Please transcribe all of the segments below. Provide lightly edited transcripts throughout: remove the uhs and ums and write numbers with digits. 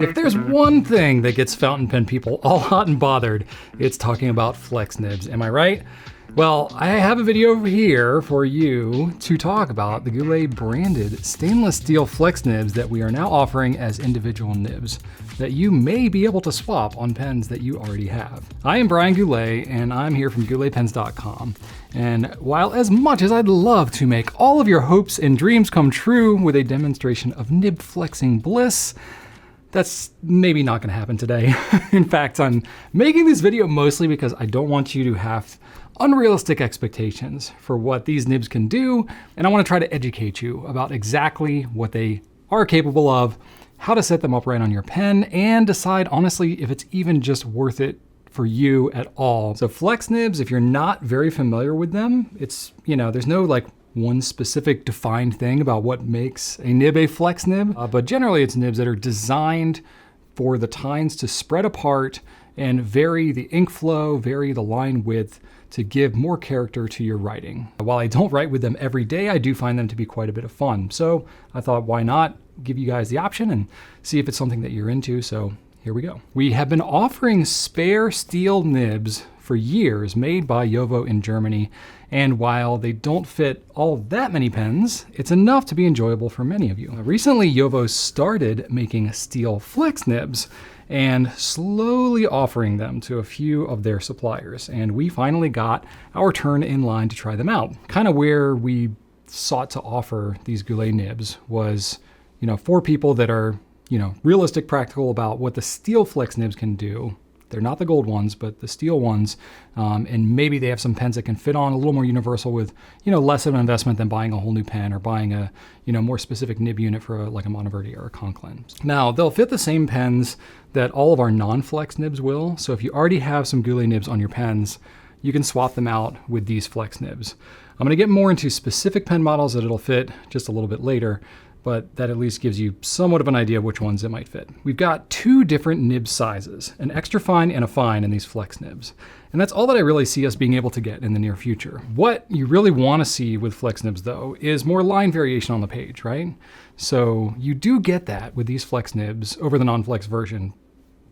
If there's one thing that gets fountain pen people all hot and bothered, it's talking about flex nibs. Am I right? Well, I have a video over here for you to talk about the Goulet branded stainless steel flex nibs that we are now offering as individual nibs that you may be able to swap on pens that you already have. I am Brian Goulet and I'm here from gouletpens.com. And while as much as I'd love to make all of your hopes and dreams come true with a demonstration of nib flexing bliss, that's maybe not gonna happen today. In fact, I'm making this video mostly because I don't want you to have unrealistic expectations for what these nibs can do, and I wanna try to educate you about exactly what they are capable of, how to set them up right on your pen, and decide honestly if it's even just worth it for you at all. So flex nibs, if you're not very familiar with them, it's, there's no like one specific defined thing about what makes a nib a flex nib, but generally it's nibs that are designed for the tines to spread apart and vary the ink flow, vary the line width to give more character to your writing. While I don't write with them every day, I do find them to be quite a bit of fun. So I thought, why not give you guys the option and see if it's something that you're into. So here we go. We have been offering spare steel nibs for years made by JOWO in Germany. And while they don't fit all that many pens, it's enough to be enjoyable for many of you. Recently, JOWO started making steel flex nibs and slowly offering them to a few of their suppliers. And we finally got our turn in line to try them out. Kind of where we sought to offer these Goulet nibs was, for people that are, realistic, practical about what the steel flex nibs can do. They're not the gold ones, but the steel ones. And maybe they have some pens that can fit on a little more universal with, less of an investment than buying a whole new pen or buying a, more specific nib unit for like a Monteverdi or a Conklin. Now, they'll fit the same pens that all of our non-flex nibs will. So if you already have some Goulet nibs on your pens, you can swap them out with these flex nibs. I'm gonna get more into specific pen models that it'll fit just a little bit later, but that at least gives you somewhat of an idea of which ones it might fit. We've got two different nib sizes, an extra fine and a fine in these flex nibs. And that's all that I really see us being able to get in the near future. What you really wanna see with flex nibs though, is more line variation on the page, right? So you do get that with these flex nibs over the non-flex version.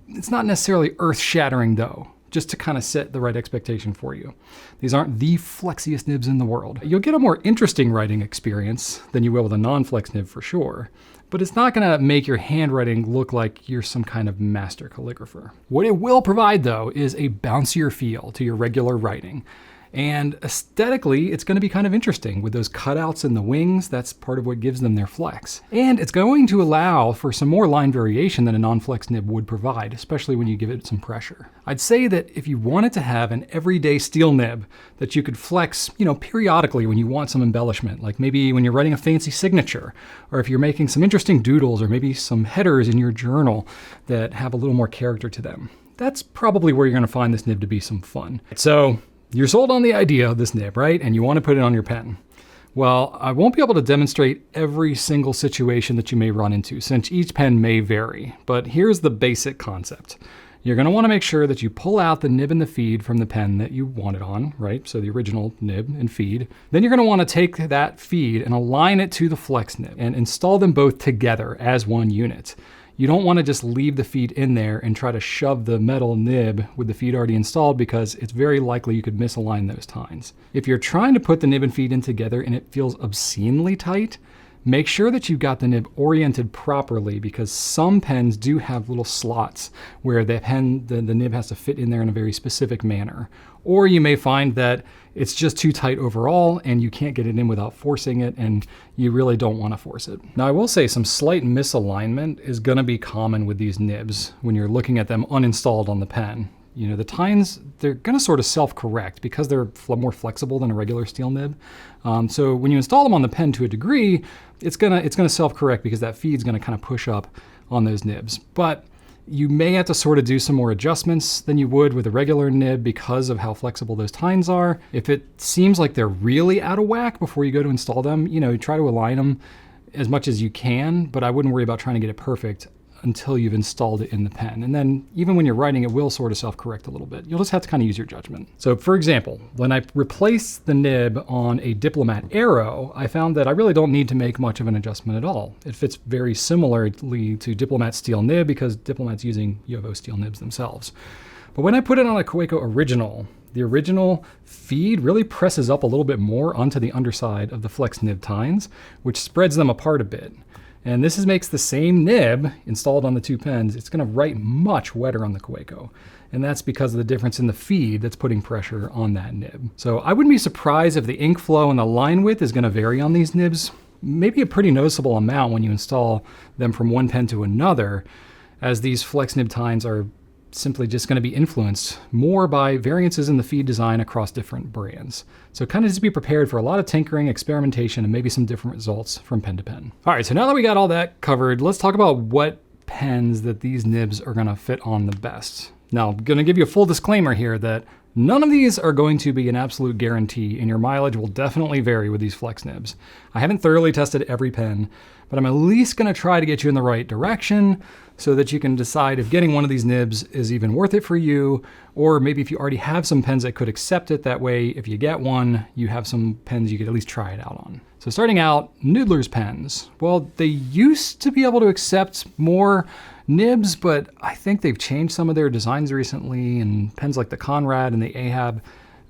It's not necessarily earth-shattering though, just to kind of set the right expectation for you. These aren't the flexiest nibs in the world. You'll get a more interesting writing experience than you will with a non-flex nib for sure, but it's not gonna make your handwriting look like you're some kind of master calligrapher. What it will provide though is a bouncier feel to your regular writing. And aesthetically, it's gonna be kind of interesting with those cutouts in the wings. That's part of what gives them their flex. And it's going to allow for some more line variation than a non-flex nib would provide, especially when you give it some pressure. I'd say that if you wanted to have an everyday steel nib that you could flex, periodically when you want some embellishment, like maybe when you're writing a fancy signature, or if you're making some interesting doodles, or maybe some headers in your journal that have a little more character to them, that's probably where you're gonna find this nib to be some fun. So, you're sold on the idea of this nib, right? And you want to put it on your pen. Well, I won't be able to demonstrate every single situation that you may run into, since each pen may vary. But here's the basic concept. You're going to want to make sure that you pull out the nib and the feed from the pen that you want it on, right? So the original nib and feed. Then you're going to want to take that feed and align it to the flex nib and install them both together as one unit. You don't want to just leave the feed in there and try to shove the metal nib with the feed already installed, because it's very likely you could misalign those tines. If you're trying to put the nib and feed in together and it feels obscenely tight, make sure that you've got the nib oriented properly, because some pens do have little slots where the nib has to fit in there in a very specific manner. Or you may find that it's just too tight overall and you can't get it in without forcing it, and you really don't want to force it. Now I will say some slight misalignment is going to be common with these nibs when you're looking at them uninstalled on the pen. The tines, they're gonna sort of self-correct because they're more flexible than a regular steel nib. So when you install them on the pen to a degree, it's gonna self-correct because that feed's gonna kind of push up on those nibs. But you may have to sort of do some more adjustments than you would with a regular nib because of how flexible those tines are. If it seems like they're really out of whack before you go to install them, try to align them as much as you can, but I wouldn't worry about trying to get it perfect until you've installed it in the pen. And then even when you're writing, it will sort of self-correct a little bit. You'll just have to kind of use your judgment. So for example, when I replaced the nib on a Diplomat Arrow, I found that I really don't need to make much of an adjustment at all. It fits very similarly to Diplomat steel nib because Diplomat's using JoWo steel nibs themselves. But when I put it on a Kaweco Original, the original feed really presses up a little bit more onto the underside of the Flex nib tines, which spreads them apart a bit. And this makes the same nib installed on the two pens. It's going to write much wetter on the Kaweco. And that's because of the difference in the feed that's putting pressure on that nib. So I wouldn't be surprised if the ink flow and the line width is going to vary on these nibs. Maybe a pretty noticeable amount when you install them from one pen to another, as these Flex nib tines are simply just going to be influenced more by variances in the feed design across different brands. So kind of just be prepared for a lot of tinkering, experimentation, and maybe some different results from pen to pen. All right, so now that we got all that covered, let's talk about what pens that these nibs are going to fit on the best. Now, I'm going to give you a full disclaimer here that none of these are going to be an absolute guarantee, and your mileage will definitely vary with these Flex nibs. I haven't thoroughly tested every pen, but I'm at least going to try to get you in the right direction so that you can decide if getting one of these nibs is even worth it for you, or maybe if you already have some pens that could accept it, that way if you get one, you have some pens you could at least try it out on. So starting out, Noodler's pens. Well, they used to be able to accept more nibs, but I think they've changed some of their designs recently, and pens like the Conrad and the Ahab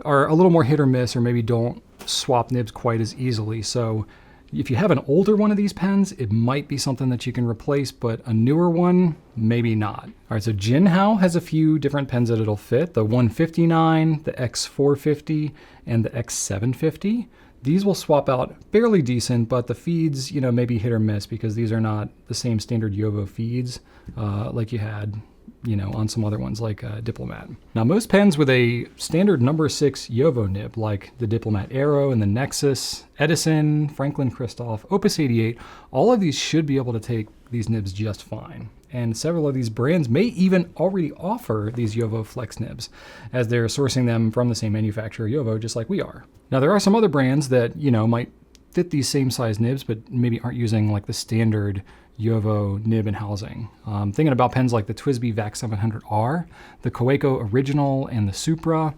are a little more hit or miss, or maybe don't swap nibs quite as easily. So if you have an older one of these pens, it might be something that you can replace, but a newer one, maybe not. All right, so Jinhao has a few different pens that it'll fit. The 159, the X450, and the X750. These will swap out fairly decent, but the feeds, maybe hit or miss because these are not the same standard JoWo feeds like you had, on some other ones like Diplomat. Now, most pens with a standard number 6 JoWo nib, like the Diplomat Arrow and the Nexus, Edison, Franklin Christoph, Opus 88, all of these should be able to take these nibs just fine. And several of these brands may even already offer these JoWo Flex nibs, as they're sourcing them from the same manufacturer, JoWo, just like we are. Now, there are some other brands that, might fit these same size nibs, but maybe aren't using like the standard JoWo nib and housing. Thinking about pens like the TWSBI VAC 700R, the Kaweco Original, and the Supra.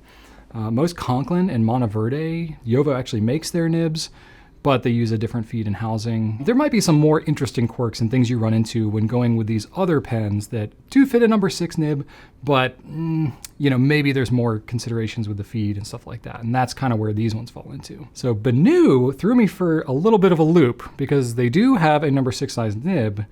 Most Conklin and Monteverde, JoWo actually makes their nibs, but they use a different feed and housing. There might be some more interesting quirks and things you run into when going with these other pens that do fit a number 6 nib, but maybe there's more considerations with the feed and stuff like that. And that's kind of where these ones fall into. So Benu threw me for a little bit of a loop because they do have a number 6 size nib.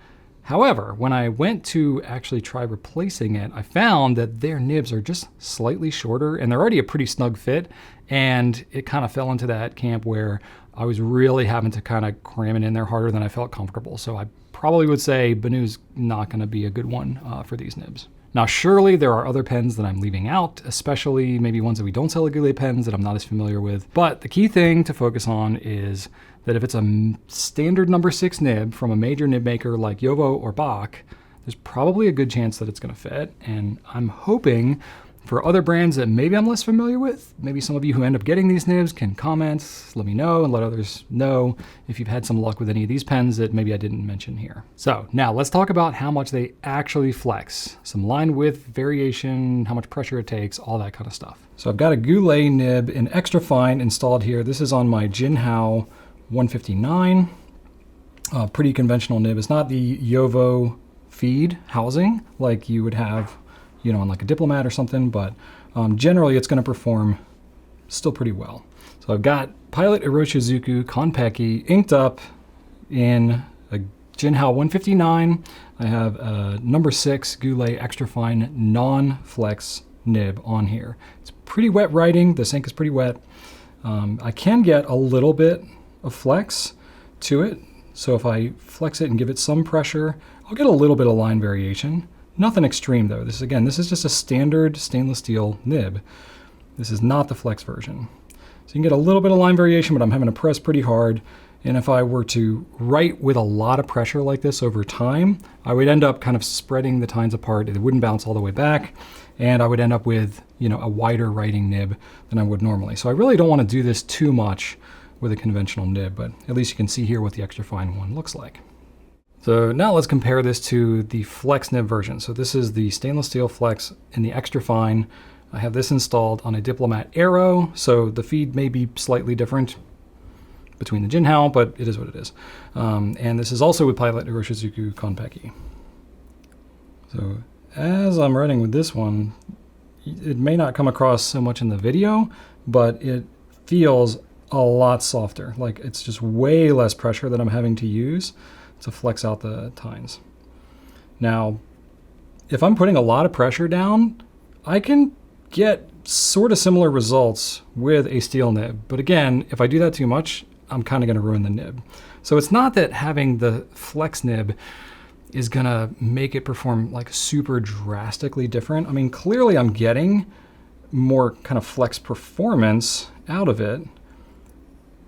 However, when I went to actually try replacing it, I found that their nibs are just slightly shorter and they're already a pretty snug fit. And it kind of fell into that camp where I was really having to kind of cram it in there harder than I felt comfortable. So I probably would say Benu's not going to be a good one for these nibs. Now, surely there are other pens that I'm leaving out, especially maybe ones that we don't sell at Goulet pens that I'm not as familiar with. But the key thing to focus on is that if it's a standard number 6 nib from a major nib maker like JoWo or Bach, there's probably a good chance that it's going to fit. And I'm hoping for other brands that maybe I'm less familiar with, maybe some of you who end up getting these nibs can comment, let me know, and let others know if you've had some luck with any of these pens that maybe I didn't mention here. So now let's talk about how much they actually flex. Some line width variation, how much pressure it takes, all that kind of stuff. So I've got a Goulet nib in extra fine installed here. This is on my Jinhao 159. Pretty conventional nib. It's not the JoWo feed housing like you would have on like a Diplomat or something, but generally it's going to perform still pretty well. So I've got Pilot Iroshizuku Konpeki inked up in a Jinhao 159. I have a number 6 Goulet extra fine non-flex nib on here. It's pretty wet writing. This ink is pretty wet. I can get a little bit of flex to it. So if I flex it and give it some pressure, I'll get a little bit of line variation. Nothing extreme though. This is just a standard stainless steel nib. This is not the flex version. So you can get a little bit of line variation, but I'm having to press pretty hard. And if I were to write with a lot of pressure like this over time, I would end up kind of spreading the tines apart. It wouldn't bounce all the way back. And I would end up with, a wider writing nib than I would normally. So I really don't want to do this too much with a conventional nib, but at least you can see here what the extra fine one looks like. So now let's compare this to the Flex nib version. So this is the stainless steel Flex in the extra fine. I have this installed on a Diplomat Aero, so the feed may be slightly different between the Jinhao, but it is what it is. And this is also with Pilot Hiroshizuku Konpeki. So as I'm writing with this one, it may not come across so much in the video, but it feels a lot softer. Like it's just way less pressure that I'm having to use to flex out the tines. Now, if I'm putting a lot of pressure down, I can get sort of similar results with a steel nib. But again, if I do that too much, I'm kind of going to ruin the nib. So it's not that having the Flex nib is going to make it perform like super drastically different. I mean, clearly I'm getting more kind of flex performance out of it,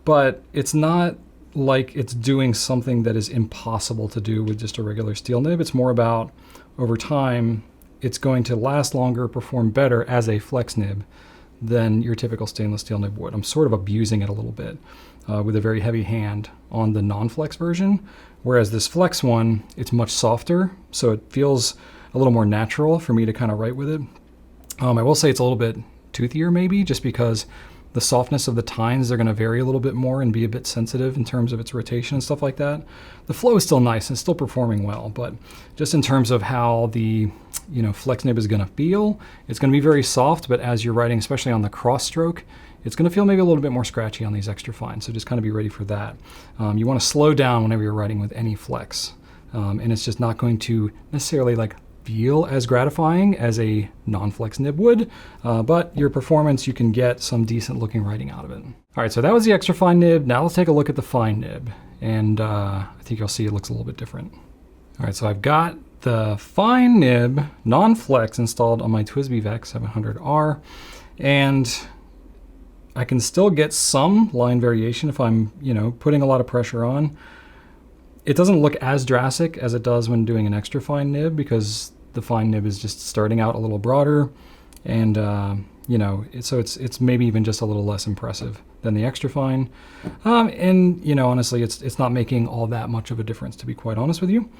but it's not like it's doing something that is impossible to do with just a regular steel nib. It's more about over time, it's going to last longer, perform better as a Flex nib than your typical stainless steel nib would. I'm sort of abusing it a little bit with a very heavy hand on the non-Flex version, whereas this Flex one, it's much softer, so it feels a little more natural for me to kind of write with it. I will say it's a little bit toothier maybe, just because the softness of the tines, they're going to vary a little bit more and be a bit sensitive in terms of its rotation and stuff like that. The flow is still nice and still performing well, but just in terms of how the Flex nib is going to feel, it's going to be very soft, but as you're writing, especially on the cross stroke, it's going to feel maybe a little bit more scratchy on these extra fines, so just kind of be ready for that. You want to slow down whenever you're writing with any Flex, and it's just not going to necessarily like feel as gratifying as a non-Flex nib would, but your performance, you can get some decent looking writing out of it. All right, so that was the extra fine nib. Now let's take a look at the fine nib, and I think you'll see it looks a little bit different. All right, so I've got the fine nib non-Flex installed on my TWSBI VEX 700R, and I can still get some line variation if I'm, putting a lot of pressure on. It doesn't look as drastic as it does when doing an extra fine nib, because the fine nib is just starting out a little broader, and so it's maybe even just a little less impressive than the extra fine. And honestly, it's not making all that much of a difference, to be quite honest with you.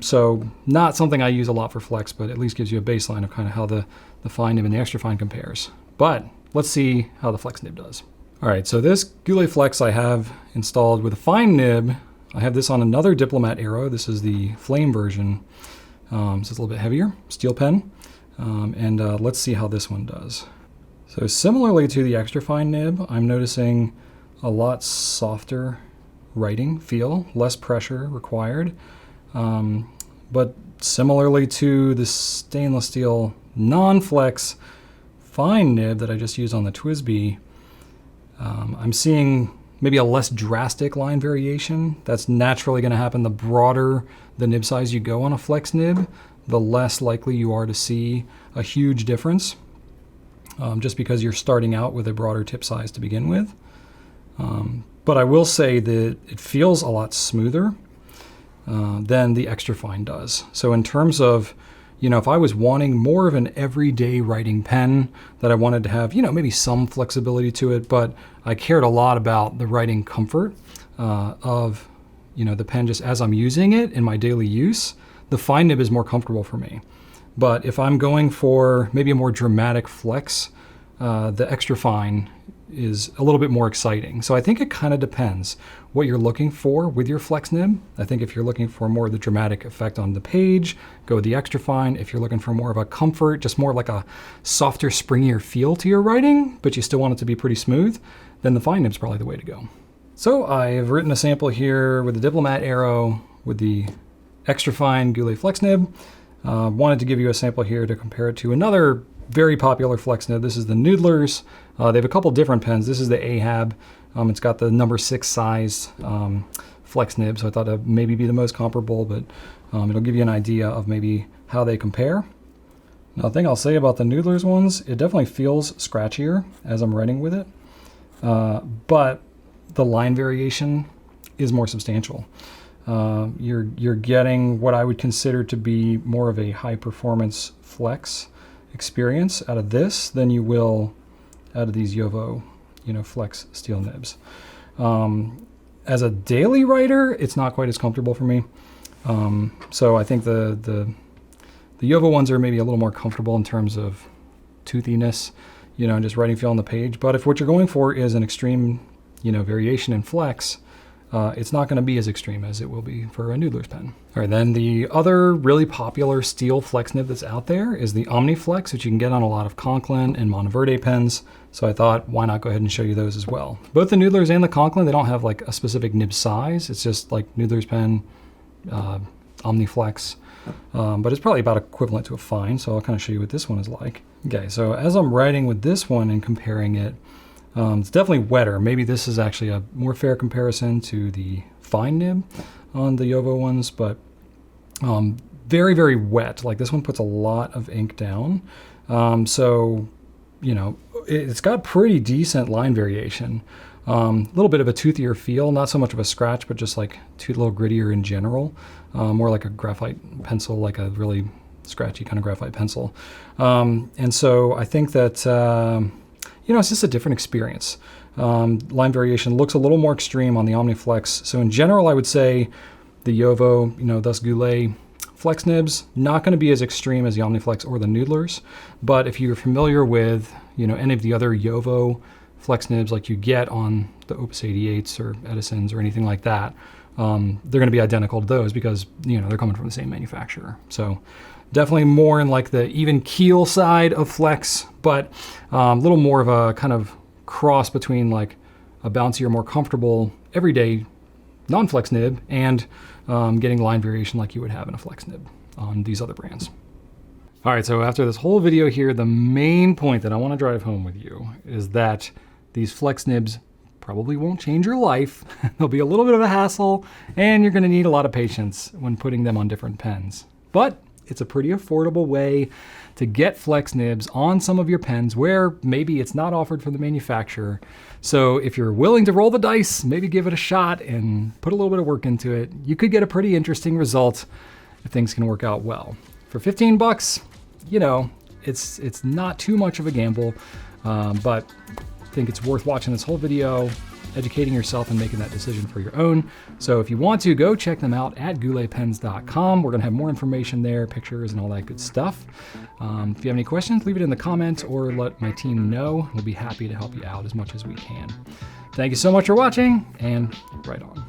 So not something I use a lot for Flex, but at least gives you a baseline of kind of how the fine nib and the extra fine compares. But let's see how the Flex nib does. All right, so this Goulet Flex I have installed with a fine nib. I have this on another Diplomat Aero. This is the Flame version. So it's a little bit heavier, steel pen. And let's see how this one does. So similarly to the extra fine nib, I'm noticing a lot softer writing feel, less pressure required. But similarly to the stainless steel non-Flex fine nib that I just used on the TWSBI, I'm seeing maybe a less drastic line variation. That's naturally going to happen. The broader the nib size you go on a Flex nib, the less likely you are to see a huge difference, just because you're starting out with a broader tip size to begin with. But I will say that it feels a lot smoother than the extra fine does. So in terms of, if I was wanting more of an everyday writing pen that I wanted to have, maybe some flexibility to it, but I cared a lot about the writing comfort of, the pen just as I'm using it in my daily use, the fine nib is more comfortable for me. But if I'm going for maybe a more dramatic flex, the extra fine is a little bit more exciting. So I think it kind of depends what you're looking for with your Flex nib. I think if you're looking for more of the dramatic effect on the page, go with the extra fine. If you're looking for more of a comfort, just more like a softer, springier feel to your writing, but you still want it to be pretty smooth, then the fine nib's probably the way to go. So I've written a sample here with the Diplomat Aero with the extra fine Goulet Flex nib. Wanted to give you a sample here to compare it to another very popular Flex nib. This is the Noodlers. They have a couple different pens. This is the Ahab. It's got the number 6 size Flex nib, so I thought it'd maybe be the most comparable, but it'll give you an idea of maybe how they compare. Now, the thing I'll say about the Noodlers ones, it definitely feels scratchier as I'm writing with it, but the line variation is more substantial. You're getting what I would consider to be more of a high performance Flex experience out of this than you will out of these Jowo, Flex steel nibs. As a daily writer, it's not quite as comfortable for me. So I think the Yovo ones are maybe a little more comfortable in terms of toothiness, you know, and just writing feel on the page. But if what you're going for is an extreme, you know, variation in flex, it's not going to be as extreme as it will be for a Noodler's pen. All right, then the other really popular steel flex nib that's out there is the OmniFlex, which you can get on a lot of Conklin and Monteverde pens. So I thought, why not go ahead and show you those as well. Both the Noodlers and the Conklin, they don't have like a specific nib size. It's just like Noodler's pen, OmniFlex, but it's probably about equivalent to a fine. So I'll kind of show you what this one is like. Okay, so as I'm writing with this one and comparing it, it's definitely wetter. Maybe this is actually a more fair comparison to the fine nib on the Yovo ones, but very, very wet. Like this one puts a lot of ink down. So, you know, it's got pretty decent line variation. A little bit of a toothier feel, not so much of a scratch, but just like a little grittier in general. More like a graphite pencil, like a really scratchy kind of graphite pencil. And so I think that, you know, it's just a different experience. Line variation looks a little more extreme on the OmniFlex. So in general, I would say the Yovo, you know, thus Goulet flex nibs, not going to be as extreme as the OmniFlex or the Noodlers. But if you're familiar with, you know, any of the other Yovo flex nibs like you get on the Opus 88s or Edisons or anything like that, they're going to be identical to those because, you know, they're coming from the same manufacturer. So definitely more in like the even keel side of flex, but a little more of a kind of cross between like a bouncier, more comfortable, everyday non-flex nib and getting line variation like you would have in a flex nib on these other brands. All right, so after this whole video here, the main point that I want to drive home with you is that these flex nibs probably won't change your life. They'll be a little bit of a hassle, and you're going to need a lot of patience when putting them on different pens. But it's a pretty affordable way to get flex nibs on some of your pens where maybe it's not offered from the manufacturer. So if you're willing to roll the dice, maybe give it a shot and put a little bit of work into it, you could get a pretty interesting result if things can work out well. For 15 bucks, you know, it's not too much of a gamble, but I think it's worth watching this whole video, educating yourself and making that decision for your own. So if you want to, go check them out at gouletpens.com. We're gonna have more information there, pictures and all that good stuff. If you have any questions, leave it in the comments or let my team know. We'll be happy to help you out as much as we can. Thank you so much for watching, and right on.